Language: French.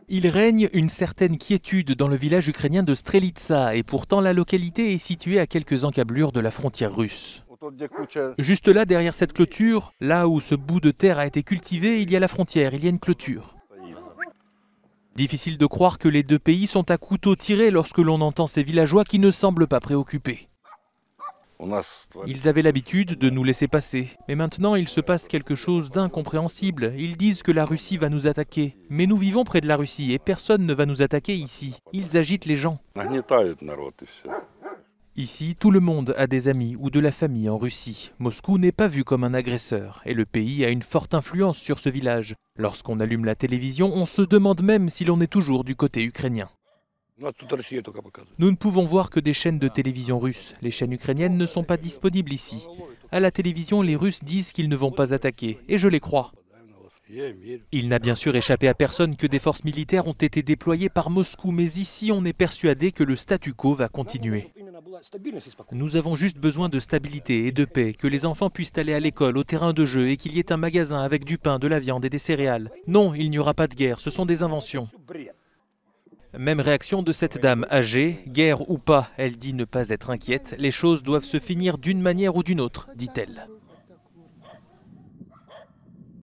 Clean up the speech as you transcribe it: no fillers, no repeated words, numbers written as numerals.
Il règne une certaine quiétude dans le village ukrainien de Strelitsa et pourtant la localité est située à quelques encablures de la frontière russe. Juste là, derrière cette clôture, là où ce bout de terre a été cultivé, il y a la frontière, il y a une clôture. Difficile de croire que les deux pays sont à couteau tiré lorsque l'on entend ces villageois qui ne semblent pas préoccupés. Ils avaient l'habitude de nous laisser passer, mais maintenant il se passe quelque chose d'incompréhensible. Ils disent que la Russie va nous attaquer, mais nous vivons près de la Russie et personne ne va nous attaquer ici. Ils agitent les gens. Ici, tout le monde a des amis ou de la famille en Russie. Moscou n'est pas vu comme un agresseur et le pays a une forte influence sur ce village. Lorsqu'on allume la télévision, on se demande même si l'on est toujours du côté ukrainien. Nous ne pouvons voir que des chaînes de télévision russes. Les chaînes ukrainiennes ne sont pas disponibles ici. À la télévision, les Russes disent qu'ils ne vont pas attaquer, et je les crois. Il n'a bien sûr échappé à personne que des forces militaires ont été déployées par Moscou, mais ici on est persuadé que le statu quo va continuer. Nous avons juste besoin de stabilité et de paix, que les enfants puissent aller à l'école, au terrain de jeu et qu'il y ait un magasin avec du pain, de la viande et des céréales. Non, il n'y aura pas de guerre, ce sont des inventions. Même réaction de cette dame âgée, guerre ou pas, elle dit ne pas être inquiète, les choses doivent se finir d'une manière ou d'une autre, dit-elle.